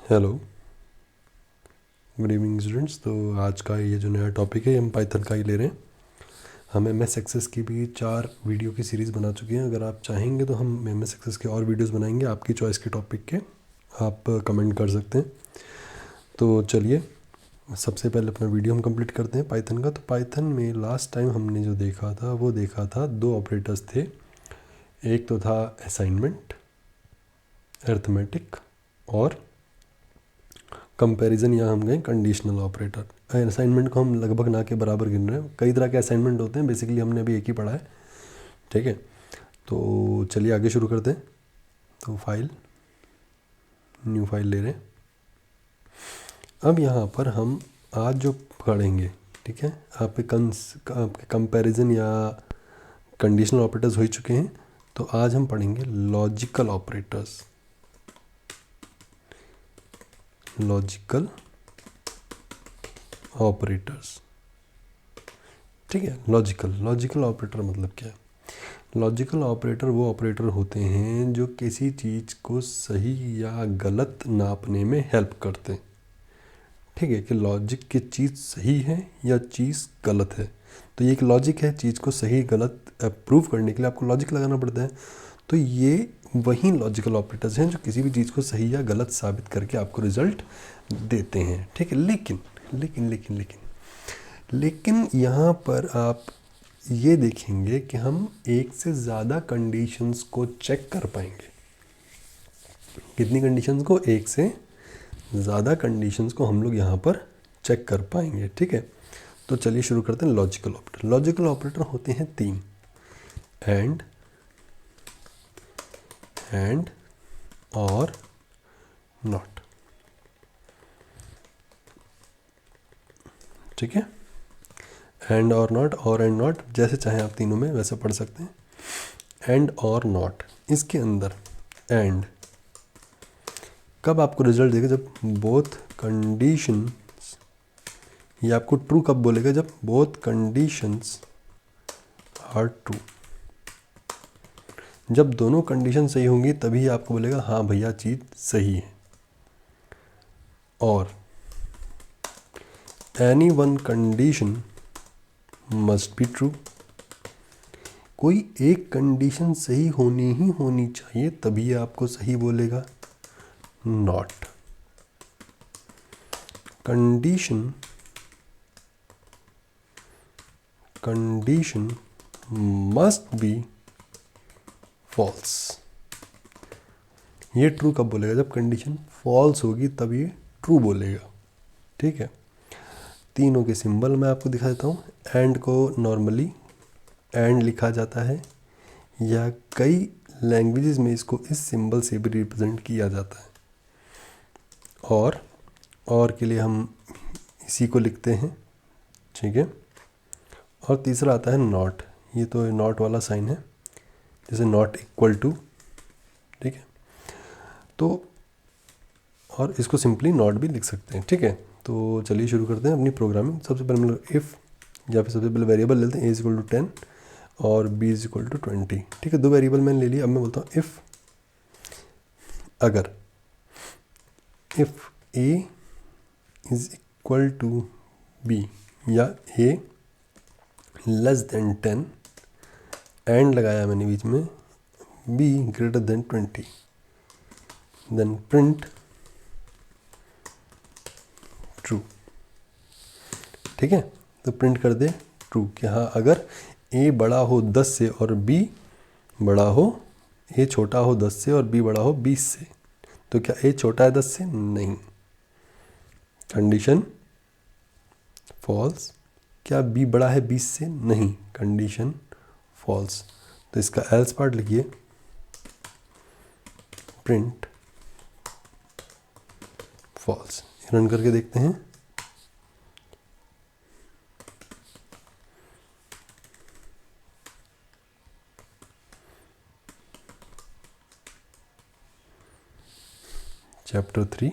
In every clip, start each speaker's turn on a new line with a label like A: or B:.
A: Hello, good evening students. तो आज का ये जो नया टॉपिक है हम पाइथन का ही ले रहे हैं। हम एम एस एक्सेस की भी 4 वीडियो की सीरीज़ बना चुके हैं। अगर आप चाहेंगे तो हम एम एस एक्सेस के और वीडियोस बनाएंगे आपकी चॉइस के टॉपिक के। आप कमेंट कर सकते हैं। तो चलिए सबसे पहले अपना वीडियो हम कंप्लीट करते हैं पाइथन का। तो पाइथन में लास्ट टाइम हमने जो देखा था वो देखा था 2 ऑपरेटर्स थे। एक तो था असाइनमेंट, अर्थमेटिक, और कंपैरिजन, या हम गए कंडीशनल ऑपरेटर। असाइनमेंट को हम लगभग ना के बराबर गिन रहे हैं। कई तरह के असाइनमेंट होते हैं, बेसिकली हमने अभी एक ही पढ़ा है। ठीक है, तो चलिए आगे शुरू करते हैं। तो फाइल, न्यू फाइल ले रहे हैं। अब यहाँ पर हम आज जो पढ़ेंगे, ठीक है, आपके कंपैरिजन या कंडीशनल ऑपरेटर्स हो ही चुके हैं। तो आज हम पढ़ेंगे लॉजिकल ऑपरेटर्स। लॉजिकल ऑपरेटर्स, ठीक है। लॉजिकल ऑपरेटर मतलब क्या है? लॉजिकल ऑपरेटर वो ऑपरेटर होते हैं जो किसी चीज़ को सही या गलत नापने में हेल्प करते हैं। ठीक है, कि लॉजिक की चीज़ सही है या चीज़ गलत है। तो ये एक लॉजिक है, चीज़ को सही गलत प्रूव करने के लिए आपको लॉजिक लगाना पड़ता है। तो ये वही लॉजिकल ऑपरेटर्स हैं जो किसी भी चीज़ को सही या गलत साबित करके आपको रिजल्ट देते हैं। ठीक है, लेकिन लेकिन लेकिन लेकिन लेकिन यहाँ पर आप ये देखेंगे कि हम एक से ज़्यादा कंडीशंस को चेक कर पाएंगे। कितनी कंडीशंस को? एक से ज़्यादा कंडीशंस को हम लोग यहाँ पर चेक कर पाएंगे। ठीक है, तो चलिए शुरू करते हैं। लॉजिकल ऑपरेटर, लॉजिकल ऑपरेटर होते हैं 3: एंड, और, नॉट। ठीक है, एंड और नॉट, और एंड नॉट, जैसे चाहें आप तीनों में वैसे पढ़ सकते हैं। एंड और नॉट, इसके अंदर एंड कब आपको रिजल्ट देगा? जब बोथ कंडीशन, ये आपको ट्रू कब बोलेगा? जब बोथ कंडीशंस आर ट्रू। जब दोनों कंडीशन सही होंगी तभी आपको बोलेगा हाँ भैया चीज़ सही है। और any one condition must be true, कोई एक कंडीशन सही होनी ही होनी चाहिए तभी आपको सही बोलेगा। Not, condition must be false. ये ट्रू कब बोलेगा? जब कंडीशन फॉल्स होगी तब ये ट्रू बोलेगा। ठीक है, तीनों के सिंबल मैं आपको दिखा देता हूँ। एंड को नॉर्मली एंड लिखा जाता है, या कई लैंग्वेजेस में इसको इस सिंबल से भी रिप्रेजेंट किया जाता है। और के लिए हम इसी को लिखते हैं। ठीक है, और तीसरा आता है नॉट। ये तो नॉट वाला साइन है, जैसे नॉट इक्वल टू। ठीक है, तो और इसको सिंपली नॉट भी लिख सकते हैं। ठीक है, तो चलिए शुरू करते हैं अपनी प्रोग्रामिंग। सबसे पहले हम लोग इफ़, या फिर सबसे पहले वेरिएबल लेते हैं। a इज इक्वल टू 10 और b इज इक्वल टू 20। ठीक है, 2 वेरिएबल मैंने ले लिया। अब मैं बोलता हूँ इफ़, अगर if a is equal to b, या a लेस देन 10, एंड लगाया मैंने बीच में, b greater than 20, then print true. ठीक है, तो प्रिंट कर दे ट्रू कि हाँ अगर a बड़ा हो 10 से और b बड़ा हो, a छोटा हो 10 से और b बड़ा हो 20 से, तो क्या a छोटा है 10 से? नहीं, कंडीशन फॉल्स। क्या b बड़ा है 20 से? नहीं, कंडीशन फॉल्स। तो इसका एल्स पार्ट लिखिए, प्रिंट फॉल्स। रन करके देखते हैं। चैप्टर 3,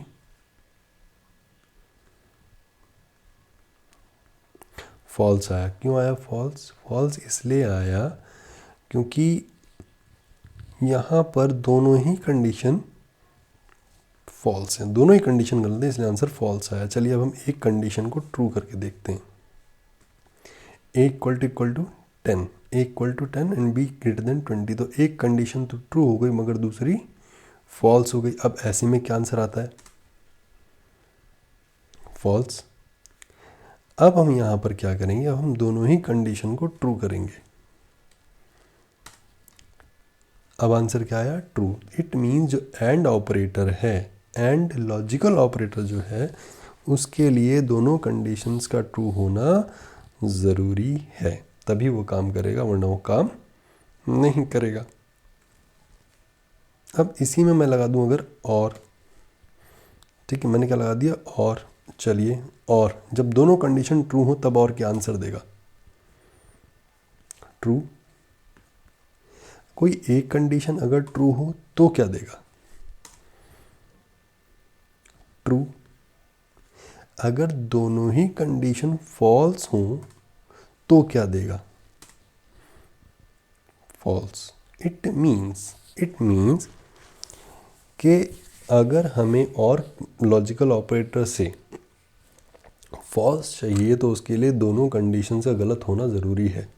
A: फॉल्स आया। क्यों आया फॉल्स? फॉल्स इसलिए आया क्योंकि यहाँ पर दोनों ही कंडीशन फॉल्स है, दोनों ही कंडीशन गलत है, इसलिए आंसर फॉल्स आया। चलिए अब हम एक कंडीशन को ट्रू करके देखते हैं। A equal to 10, A equal to 10 and B greater than 20। तो एक कंडीशन तो ट्रू हो गई मगर दूसरी फॉल्स हो गई। अब ऐसे में क्या आंसर आता है? फॉल्स। अब हम यहाँ पर क्या करेंगे, अब हम दोनों ही कंडीशन को ट्रू करेंगे। अब आंसर क्या आया? ट्रू। इट मीन्स जो एंड ऑपरेटर है, एंड लॉजिकल ऑपरेटर जो है, उसके लिए दोनों कंडीशंस का ट्रू होना ज़रूरी है, तभी वो काम करेगा, वरना वो काम नहीं करेगा। अब इसी में मैं लगा दूं अगर और, ठीक है, मैंने क्या लगा दिया? और। चलिए, और जब दोनों कंडीशन ट्रू हो तब और क्या आंसर देगा? ट्रू। कोई एक कंडीशन अगर ट्रू हो तो क्या देगा? ट्रू। अगर दोनों ही कंडीशन फॉल्स हो तो क्या देगा? फॉल्स। इट मीन्स कि अगर हमें और लॉजिकल ऑपरेटर से फॉल्स चाहिए तो उसके लिए दोनों कंडीशन का गलत होना ज़रूरी है।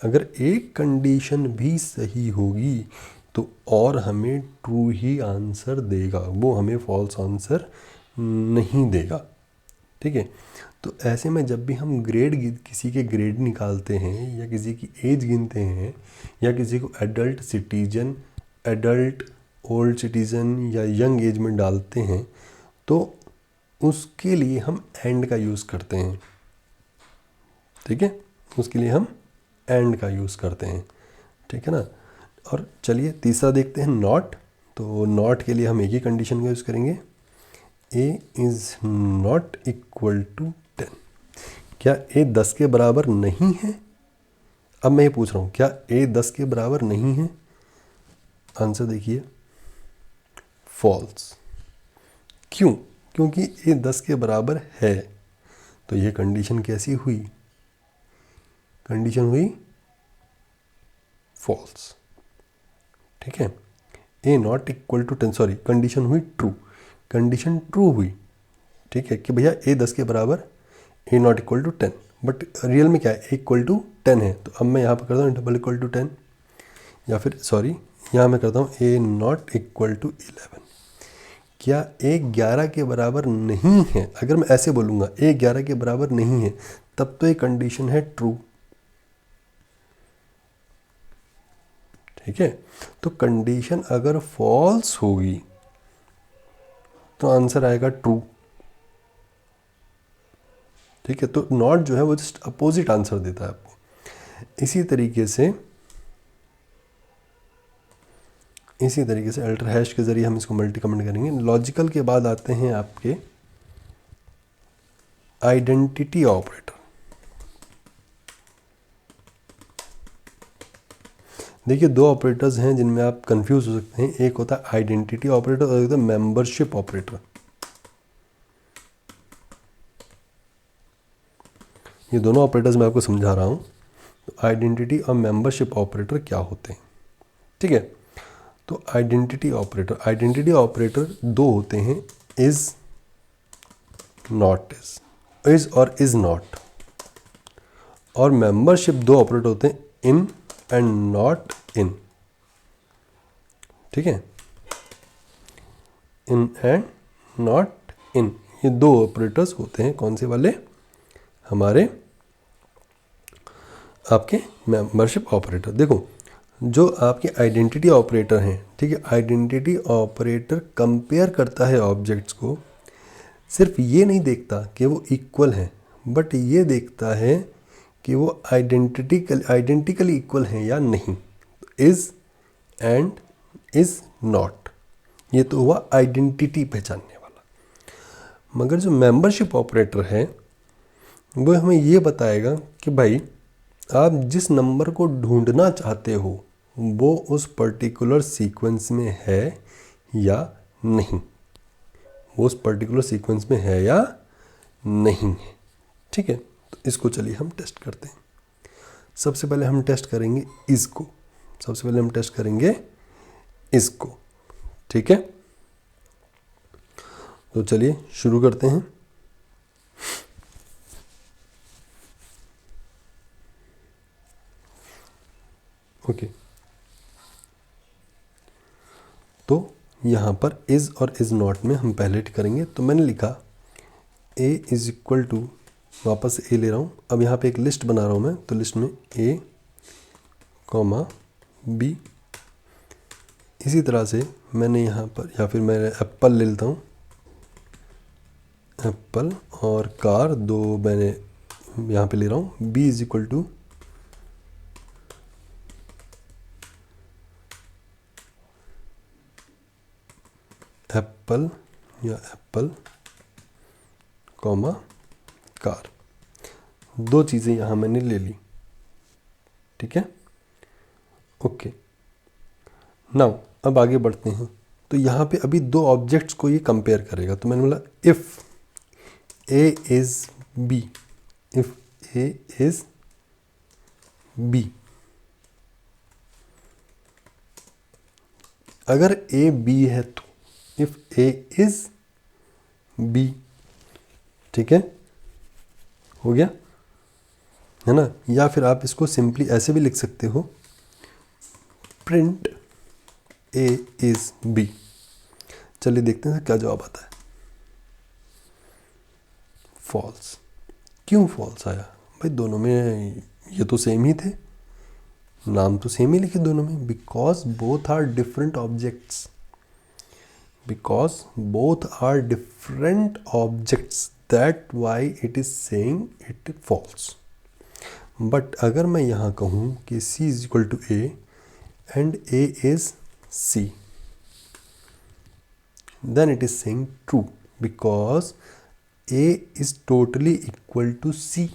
A: अगर एक कंडीशन भी सही होगी तो और हमें ट्रू ही आंसर देगा, वो हमें फॉल्स आंसर नहीं देगा। ठीक है, तो ऐसे में जब भी हम किसी के ग्रेड निकालते हैं या किसी की एज गिनते हैं या किसी को adult citizen, adult old citizen या यंग एज में डालते हैं तो उसके लिए हम एंड का यूज़ करते हैं। ठीक है, उसके लिए हम एंड का यूज़ करते हैं। ठीक है ना। और चलिए तीसरा देखते हैं, नॉट। तो नॉट के लिए हम एक ही कंडीशन का यूज़ करेंगे, A is not equal to 10। क्या ए 10 के बराबर नहीं है? अब मैं ये पूछ रहा हूँ, क्या ए 10 के बराबर नहीं है? आंसर देखिए, फॉल्स। क्यों? क्योंकि ए 10 के बराबर है। तो ये कंडीशन कैसी हुई? कंडीशन हुई फॉल्स। ठीक है, A not equal to 10, sorry, condition हुई ट्रू। कंडीशन ट्रू हुई, ठीक है, कि भैया ए 10 के बराबर, A not equal to 10, but real में क्या है? ए इक्वल टू 10 है। तो अब मैं यहाँ पर करता हूँ डबल इक्वल टू 10, या फिर सॉरी यहाँ मैं करता हूँ ए नॉट इक्वल टू 11। क्या ए 11 के बराबर नहीं है? अगर मैं ऐसे बोलूँगा ए 11 के बराबर नहीं है, तब तो ये कंडीशन है ट्रू। ठीक है, तो कंडीशन अगर फॉल्स होगी तो आंसर आएगा ट्रू। ठीक है, तो नॉट जो है वो जस्ट अपोजिट आंसर देता है आपको। इसी तरीके से अल्टर हैश के जरिए हम इसको मल्टी कमेंट करेंगे। लॉजिकल के बाद आते हैं आपके आइडेंटिटी ऑपरेटर। देखिए, दो ऑपरेटर्स हैं जिनमें आप कंफ्यूज हो सकते हैं। एक होता है आइडेंटिटी ऑपरेटर और एक होता है मेंबरशिप ऑपरेटर। ये दोनों ऑपरेटर्स मैं आपको समझा रहा हूँ। तो आइडेंटिटी और मेंबरशिप ऑपरेटर क्या होते हैं? ठीक है, तो आइडेंटिटी ऑपरेटर दो होते हैं, इज, नॉट इज और इज नॉट। और मेंबरशिप दो ऑपरेटर होते हैं, इन एंड नॉट इन। ठीक है, इन एंड नॉट इन, ये दो ऑपरेटर्स होते हैं। कौन से वाले? हमारे आपके मेंबरशिप ऑपरेटर। देखो, जो आपके आइडेंटिटी ऑपरेटर हैं, ठीक है, आइडेंटिटी ऑपरेटर कंपेयर करता है ऑब्जेक्ट्स को। सिर्फ ये नहीं देखता कि वो इक्वल हैं, बट ये देखता है कि वो आइडेंटिकली इक्वल हैं या नहीं। इज़ एंड इज़ नॉट, ये तो हुआ आइडेंटिटी पहचानने वाला। मगर जो मेंबरशिप ऑपरेटर है वो हमें ये बताएगा कि भाई आप जिस नंबर को ढूंढना चाहते हो वो उस पर्टिकुलर सीक्वेंस में है या नहीं, वो उस पर्टिकुलर सीक्वेंस में है या नहीं है। ठीक है, तो इसको चलिए हम टेस्ट करते हैं। सबसे पहले हम टेस्ट करेंगे इसको। ठीक है, तो चलिए शुरू करते हैं। ओके, तो यहाँ पर इज़ और इज़ नॉट में हम पहले करेंगे। तो मैंने लिखा ए इज़ इक्वल टू, वापस ए ले रहा हूँ, अब यहाँ पे एक लिस्ट बना रहा हूँ मैं, तो लिस्ट में ए कॉमा बी। इसी तरह से मैंने यहाँ पर, या फिर मैं एप्पल ले लेता हूँ, एप्पल और कार दो मैंने यहाँ पे ले रहा हूँ। B is equal to apple या एप्पल कॉमा कार, दो चीज़ें यहाँ मैंने ले ली। ठीक है, ओके। नाउ अब आगे बढ़ते हैं। तो यहाँ पे अभी दो ऑब्जेक्ट्स को ये कंपेयर करेगा। तो मैंने बोला if A is B, if A is B, अगर ए बी है तो इफ़ ए इज़ बी, ठीक है, हो गया है ना। या फिर आप इसको सिंपली ऐसे भी लिख सकते हो, प्रिंट ए इज़ बी। चलिए देखते हैं क्या जवाब आता है। फॉल्स। क्यों फॉल्स आया भाई? दोनों में ये तो सेम ही थे, नाम तो सेम ही लिखे दोनों में। Because both are different objects, because both are different objects, that why it is saying it false. But अगर मैं यहाँ कहूँ कि C is equal to A and A is C, then it is saying true because A is totally equal to C.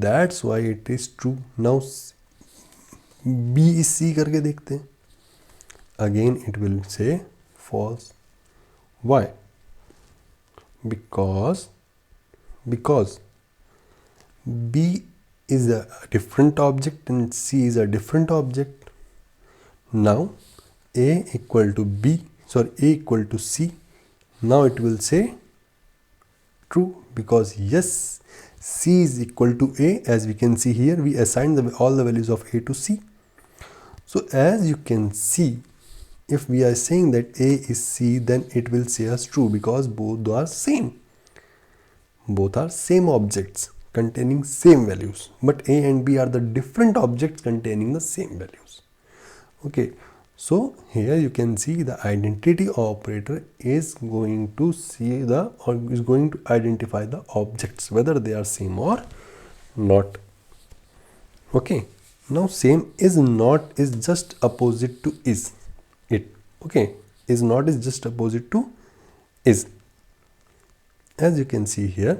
A: That's why it is true. Now B is C करके देखते हैं। Again it will say false. Why? Because B is a different object and C is a different object. Now A equal to B, sorry, A equal to C. Now it will say true because yes, C is equal to A. As we can see here, we assigned all the values of A to C. So as you can see, if we are saying that A is C, then it will say us true because both are same. Both are same objects containing same values, but A and B are the different objects containing the same values. Okay, so here you can see the identity operator is going to see the, or is going to identify the objects whether they are same or not. Okay, now same is not is just opposite to is it. Okay, is not is just opposite to is. As you can see here,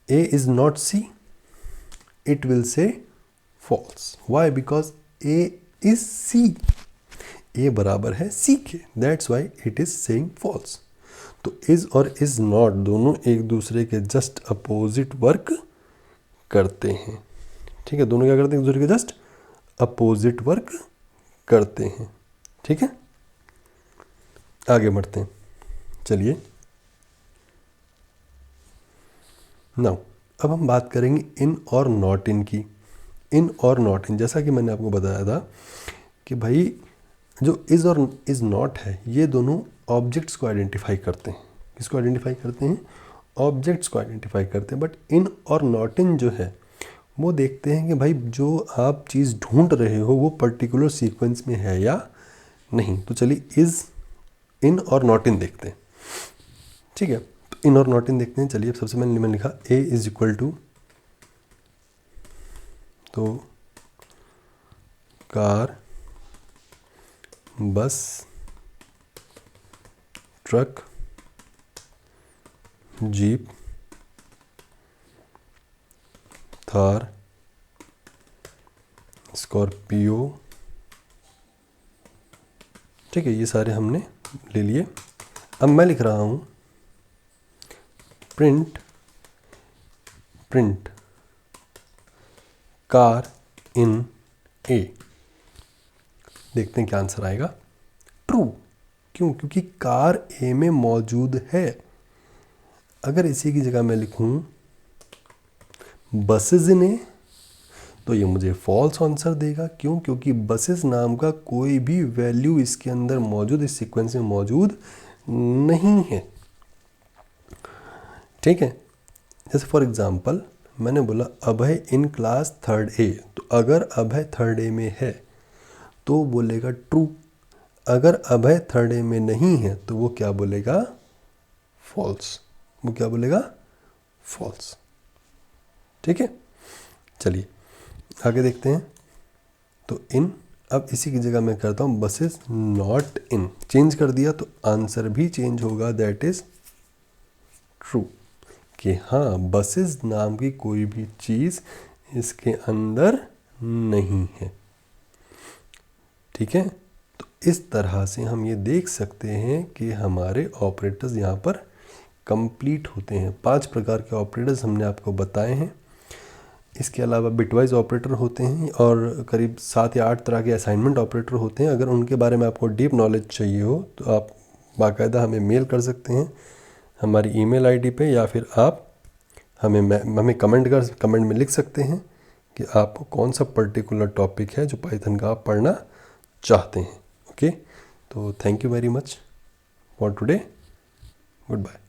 A: A is not C, it will say false. Why? Because A is C. A बराबर है C के, that's why it is saying false. तो is और is not दोनों एक दूसरे के just opposite work करते हैं। ठीक है, दोनों क्या करते हैं? एक दूसरे के जस्ट अपोजिट वर्क करते हैं। ठीक है, आगे बढ़ते हैं। चलिए नाउ अब हम बात करेंगे इन और नॉट इन की। इन और नॉट इन, जैसा कि मैंने आपको बताया था कि भाई जो इज़ और इज़ नॉट है, ये दोनों ऑब्जेक्ट्स को आइडेंटिफाई करते हैं। किसको आइडेंटिफाई करते हैं? ऑब्जेक्ट्स को आइडेंटिफाई करते हैं। बट इन और नॉट इन जो है वो देखते हैं कि भाई जो आप चीज़ ढूंढ रहे हो वो पर्टिकुलर सीक्वेंस में है या नहीं। तो चलिए इज़ इन और नॉट इन देखते हैं। ठीक है, तो इन और नॉट इन देखते हैं। चलिए सबसे पहले मैंने लिखा ए इज इक्वल टू, तो कार, बस, ट्रक, जीप, थार, स्कॉर्पियो। ठीक है, ये सारे हमने ले लिए। अब मैं लिख रहा हूँ प्रिंट कार इन ए। देखते हैं क्या आंसर आएगा। ट्रू। क्यों? क्योंकि कार ए में मौजूद है। अगर इसी की जगह मैं लिखूं बसेज इन ए, तो ये मुझे फॉल्स आंसर देगा। क्यों? क्योंकि बसेस नाम का कोई भी वैल्यू इसके अंदर मौजूद, इस सीक्वेंस में मौजूद नहीं है। ठीक है, जैसे फॉर एग्जांपल मैंने बोला अभय इन क्लास थर्ड ए, तो अगर अभय थर्ड ए में है तो बोलेगा ट्रू। अगर अभय थर्ड ए में नहीं है तो वो क्या बोलेगा? फॉल्स। वो क्या बोलेगा? फॉल्स। ठीक है, चलिए आगे देखते हैं। तो इन, अब इसी की जगह मैं करता हूँ बसेस नॉट इन, चेंज कर दिया तो आंसर भी चेंज होगा, दैट इज ट्रू। कि हाँ, बसेस नाम की कोई भी चीज़ इसके अंदर नहीं है। ठीक है, तो इस तरह से हम ये देख सकते हैं कि हमारे ऑपरेटर्स यहाँ पर कंप्लीट होते हैं। 5 प्रकार के ऑपरेटर्स हमने आपको बताए हैं। इसके अलावा बिटवाइज ऑपरेटर होते हैं और करीब 7 या 8 तरह के असाइनमेंट ऑपरेटर होते हैं। अगर उनके बारे में आपको डीप नॉलेज चाहिए हो तो आप बाकायदा हमें मेल कर सकते हैं हमारी ईमेल आईडी पे, या फिर आप हमें कमेंट में लिख सकते हैं कि आपको कौन सा पर्टिकुलर टॉपिक है जो पाइथन का आप पढ़ना चाहते हैं। ओके, तो thank you very much for today. Good bye.